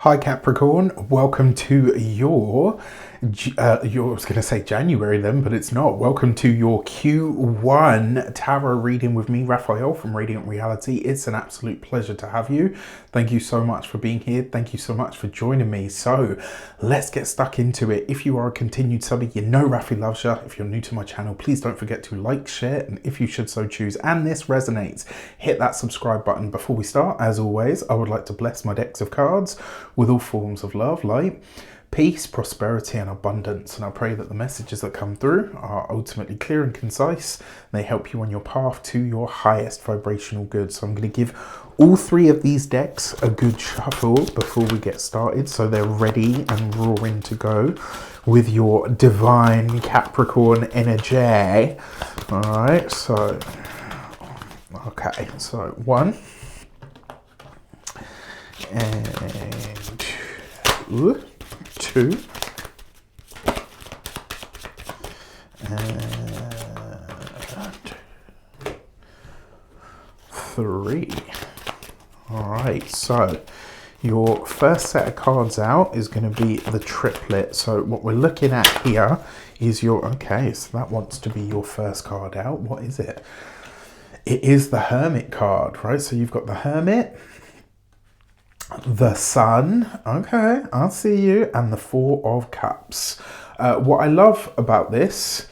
Hi Capricorn, welcome to I was going to say January then, but it's not. Welcome to your Q1 tarot reading with me, Raphael from Radiant Reality. It's an absolute pleasure to have you. Thank you so much for being here. Thank you so much for joining me. So let's get stuck into it. If you are a continued subby, you know Rafi loves you. If you're new to my channel, please don't forget to like, share, and if you should so choose, and this resonates, hit that subscribe button. Before we start, as always, I would like to bless my decks of cards with all forms of love, light, peace, prosperity, and abundance. And I pray that the messages that come through are ultimately clear and concise. They help you on your path to your highest vibrational good. So I'm going to give all three of these decks a good shuffle before we get started, so they're ready and roaring to go with your divine Capricorn energy. All right, so okay, so one and two and three. All right, so your first set of cards out is going to be the triplet. So what we're looking at here is your, okay, so that wants to be your first card out. What is it? It is the Hermit card, right? So you've got the Hermit, the Sun, okay, I see you, and the Four of Cups. What I love about this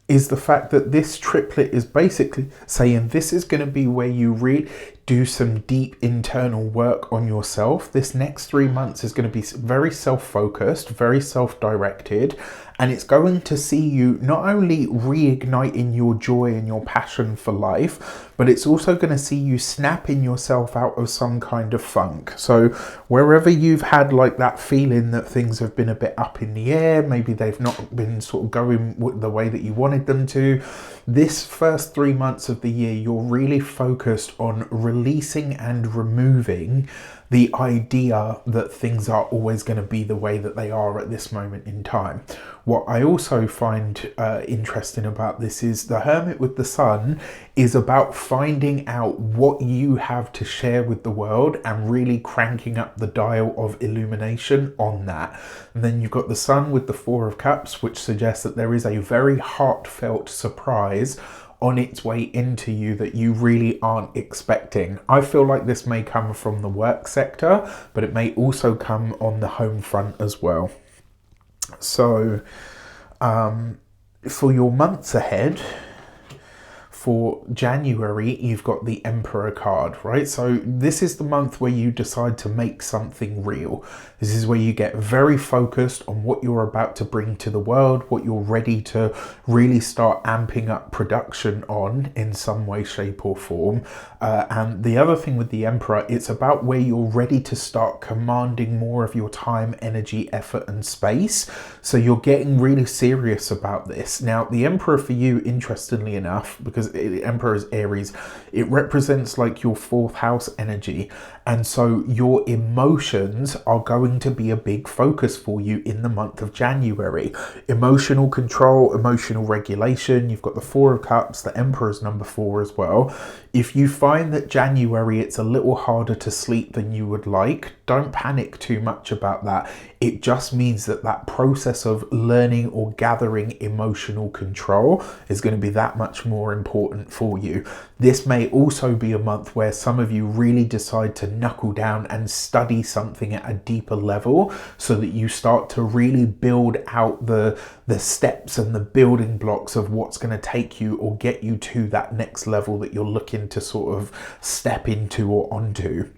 is the fact that this triplet is basically saying this is going to be where you really do some deep internal work on yourself. This next 3 months is going to be very self-focused, very self-directed, and it's going to see you not only reigniting your joy and your passion for life, but it's also going to see you snapping yourself out of some kind of funk. So wherever you've had like that feeling that things have been a bit up in the air, maybe they've not been sort of going the way that you wanted them to, this first 3 months of the year, you're really focused on releasing and removing the idea that things are always going to be the way that they are at this moment in time. What I also find interesting about this is the Hermit with the Sun is about finding out what you have to share with the world and really cranking up the dial of illumination on that. And then you've got the Sun with the Four of Cups, which suggests that there is a very heartfelt surprise on its way into you that you really aren't expecting. I feel like this may come from the work sector, but it may also come on the home front as well. So for your months ahead, for January, you've got the Emperor card, right? So this is the month where you decide to make something real. This is where you get very focused on what you're about to bring to the world, what you're ready to really start amping up production on in some way, shape or form. And the other thing with the Emperor, it's about where you're ready to start commanding more of your time, energy, effort and space. So you're getting really serious about this. Now, the Emperor for you, interestingly enough, because Emperor is Aries, it represents like your fourth house energy, and so your emotions are going to be a big focus for you in the month of January. Emotional control, emotional regulation. You've got the Four of Cups, the Emperor's number 4 as well. If you find that January it's a little harder to sleep than you would like, don't panic too much about that. It just means that that process of learning or gathering emotional control is going to be that much more important for you. This may also be a month where some of you really decide to knuckle down and study something at a deeper level, so that you start to really build out the steps and the building blocks of what's going to take you or get you to that next level that you're looking to sort of step into or onto.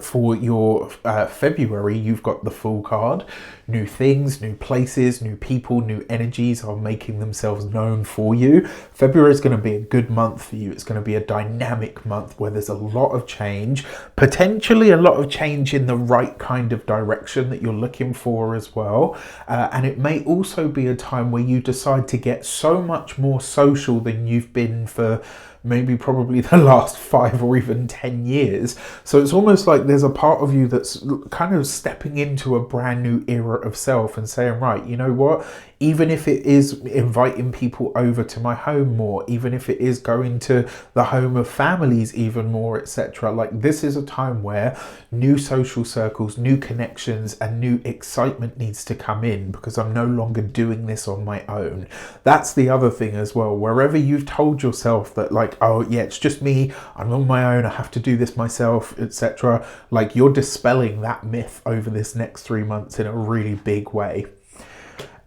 For your February, you've got the Fool card. New things, new places, new people, new energies are making themselves known for you. February is going to be a good month for you. It's going to be a dynamic month where there's a lot of change, potentially a lot of change in the right kind of direction that you're looking for as well. And it may also be a time where you decide to get so much more social than you've been for maybe probably the last 5 or even 10 years. So it's almost like there's a part of you that's kind of stepping into a brand new era of self and saying, right, you know what? even if it is inviting people over to my home more, even if it is going to the home of families even more, etc. Like, this is a time where new social circles, new connections, and new excitement needs to come in, because I'm no longer doing this on my own. That's the other thing as well. Wherever you've told yourself that, like, oh yeah, it's just me, I'm on my own, I have to do this myself, etc., like, you're dispelling that myth over this next 3 months in a really big way.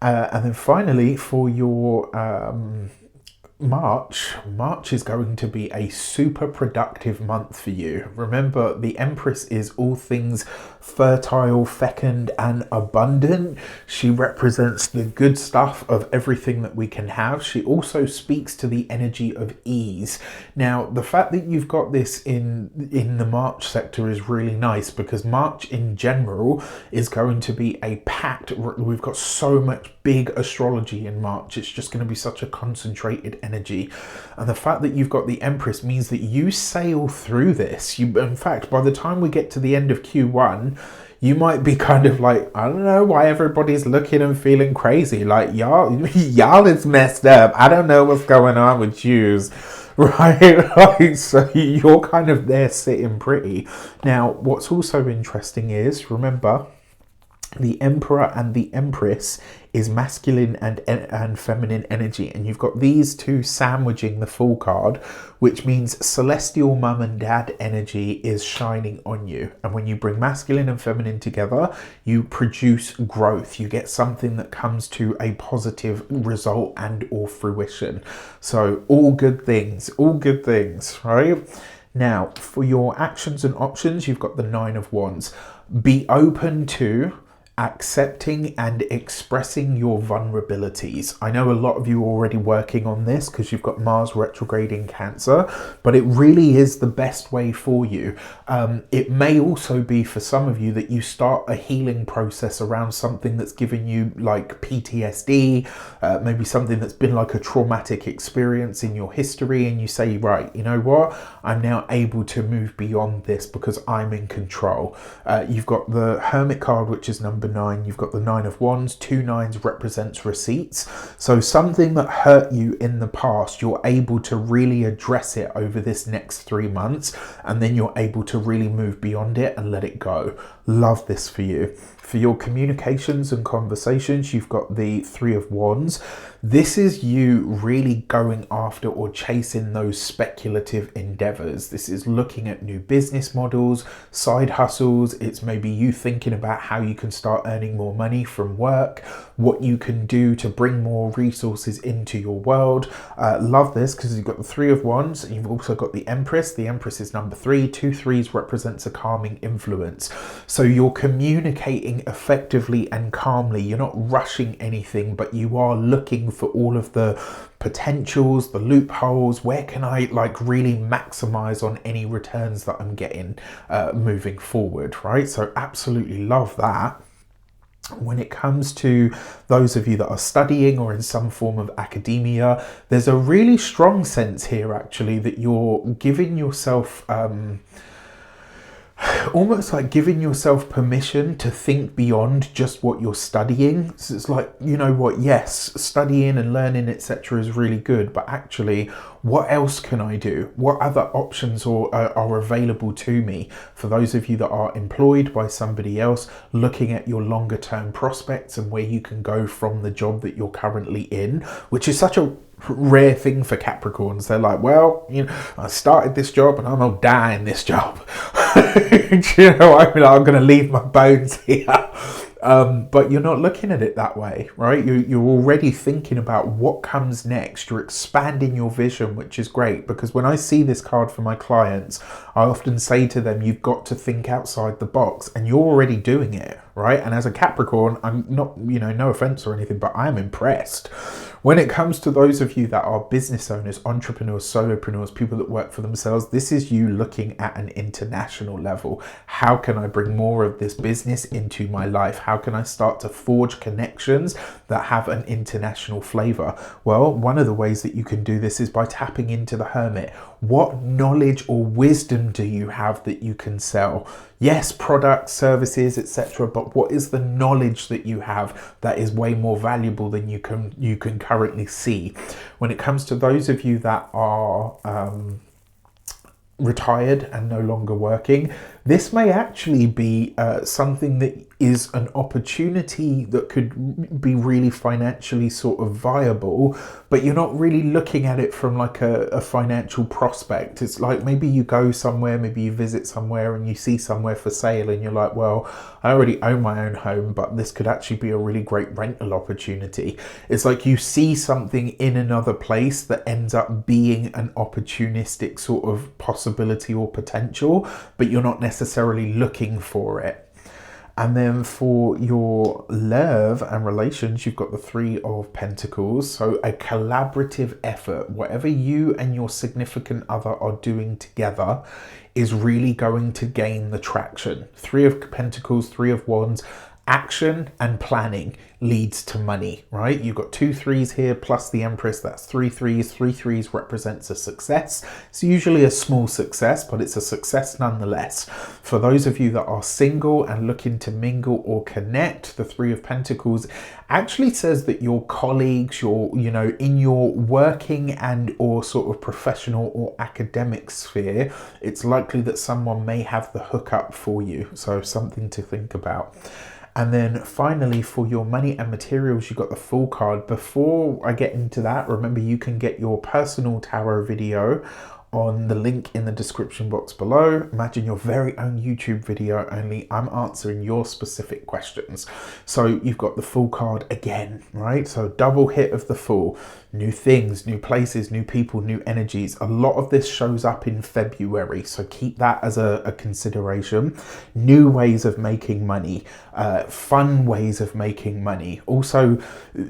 And then finally, for your March is going to be a super productive month for you. Remember, the Empress is all things fertile, fecund, and abundant. She represents the good stuff of everything that we can have. She also speaks to the energy of ease. Now, the fact that you've got this in the March sector is really nice, because March in general is going to be a packed, we've got so much big astrology in March. It's just going to be such a concentrated energy, and the fact that you've got the Empress means that you sail through this. In fact, by the time we get to the end of Q1, you might be kind of like, I don't know why everybody's looking and feeling crazy, like y'all is messed up, I don't know what's going on with yous, right? Like, so you're kind of there sitting pretty. Now, what's also interesting is, remember, the Emperor and the Empress is masculine and feminine energy, and you've got these two sandwiching the Fool card, which means celestial mum and dad energy is shining on you. And when you bring masculine and feminine together, you produce growth. You get something that comes to a positive result and or fruition. So all good things, right? Now, for your actions and options, you've got the Nine of Wands. Be open to accepting and expressing your vulnerabilities. I know a lot of you are already working on this because you've got Mars retrograde in Cancer, but it really is the best way for you. It may also be for some of you that you start a healing process around something that's given you like PTSD, maybe something that's been like a traumatic experience in your history, and you say, right, you know what, I'm now able to move beyond this because I'm in control. You've got the Hermit card, which is number 9. You've got the Nine of Wands. 2 9s represents receipts. So something that hurt you in the past, you're able to really address it over this next 3 months, and then you're able to really move beyond it and let it go. Love this for you. For your communications and conversations, you've got the 3 of Wands. This is you really going after or chasing those speculative endeavors. This is looking at new business models, side hustles. It's maybe you thinking about how you can start earning more money from work, what you can do to bring more resources into your world. Love this because you've got the 3 of Wands, and you've also got the Empress. The Empress is number 3. 2 3s represents a calming influence. So you're communicating effectively and calmly. You're not rushing anything, but you are looking for all of the potentials, the loopholes. Where can I like really maximize on any returns that I'm getting moving forward, right? So absolutely love that. When it comes to those of you that are studying or in some form of academia, there's a really strong sense here actually that you're giving yourself almost like giving yourself permission to think beyond just what you're studying. So it's like, you know what, yes, studying and learning, etc. is really good, but actually, what else can I do? What other options are available to me? For those of you that are employed by somebody else, looking at your longer term prospects and where you can go from the job that you're currently in, which is such a rare thing for Capricorns. They're like, well, you know, I started this job and I'm gonna die in this job. You know, I'm gonna leave my bones here. But you're not looking at it that way, right? You're already thinking about what comes next. You're expanding your vision, which is great, because when I see this card for my clients, I often say to them, you've got to think outside the box, and you're already doing it, right? And as a Capricorn, I'm not, you know, no offense or anything, but I'm impressed. When it comes to those of you that are business owners, entrepreneurs, solopreneurs, people that work for themselves, this is you looking at an international level. How can I bring more of this business into my life? How can I start to forge connections that have an international flavor? Well, one of the ways that you can do this is by tapping into the Hermit. What knowledge or wisdom do you have that you can sell? Yes, products, services, etc. But what is the knowledge that you have that is way more valuable than you can currently see? When it comes to those of you that are retired and no longer working, this may actually be something that is an opportunity that could be really financially sort of viable, but you're not really looking at it from like a financial prospect. It's like maybe you go somewhere, maybe you visit somewhere and you see somewhere for sale and you're like, well, I already own my own home, but this could actually be a really great rental opportunity. It's like you see something in another place that ends up being an opportunistic sort of possibility or potential, but you're not necessarily looking for it. And then for your love and relations, you've got the Three of Pentacles. So a collaborative effort, whatever you and your significant other are doing together is really going to gain the traction. Three of Pentacles, Three of Wands, action and planning leads to money, right? You've got 2 3s here plus the Empress, that's 3 3s. 3 3s represents a success. It's usually a small success, but it's a success nonetheless. For those of you that are single and looking to mingle or connect, the Three of Pentacles actually says that your colleagues, in your working and or sort of professional or academic sphere, it's likely that someone may have the hookup for you. So something to think about. And then finally, for your money and materials, you've got the Fool card. Before I get into that, remember you can get your personal tarot video on the link in the description box below. Imagine your very own YouTube video, only I'm answering your specific questions. So you've got the Fool card again, right? So double hit of the Fool. New things, new places, new people, new energies. A lot of this shows up in February, so keep that as a consideration. New ways of making money, fun ways of making money. Also,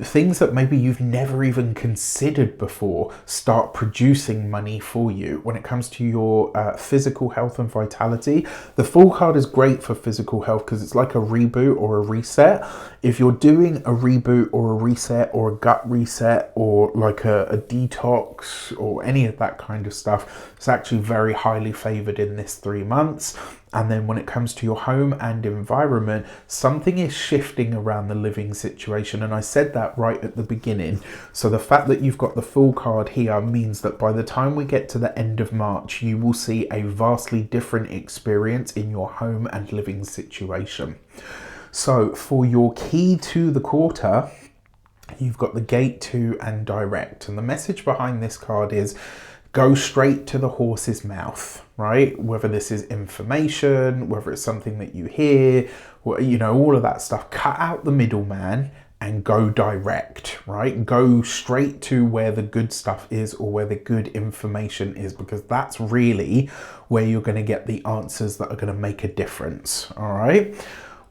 things that maybe you've never even considered before start producing money for you. When it comes to your physical health and vitality, the Fool card is great for physical health because it's like a reboot or a reset. If you're doing a reboot or a reset or a gut reset or like a detox or any of that kind of stuff, it's actually very highly favored in this 3 months. And then when it comes to your home and environment, something is shifting around the living situation. And I said that right at the beginning. So the fact that you've got the Fool card here means that by the time we get to the end of March, you will see a vastly different experience in your home and living situation. So for your key to the quarter, you've got the Gate 2 and Direct. And the message behind this card is go straight to the horse's mouth, right? Whether this is information, whether it's something that you hear, all of that stuff. Cut out the middleman and go direct, right? Go straight to where the good stuff is or where the good information is, because that's really where you're going to get the answers that are going to make a difference, all right?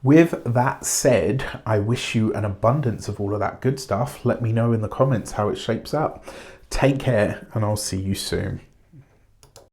With that said, I wish you an abundance of all of that good stuff. Let me know in the comments how it shapes up. Take care, and I'll see you soon.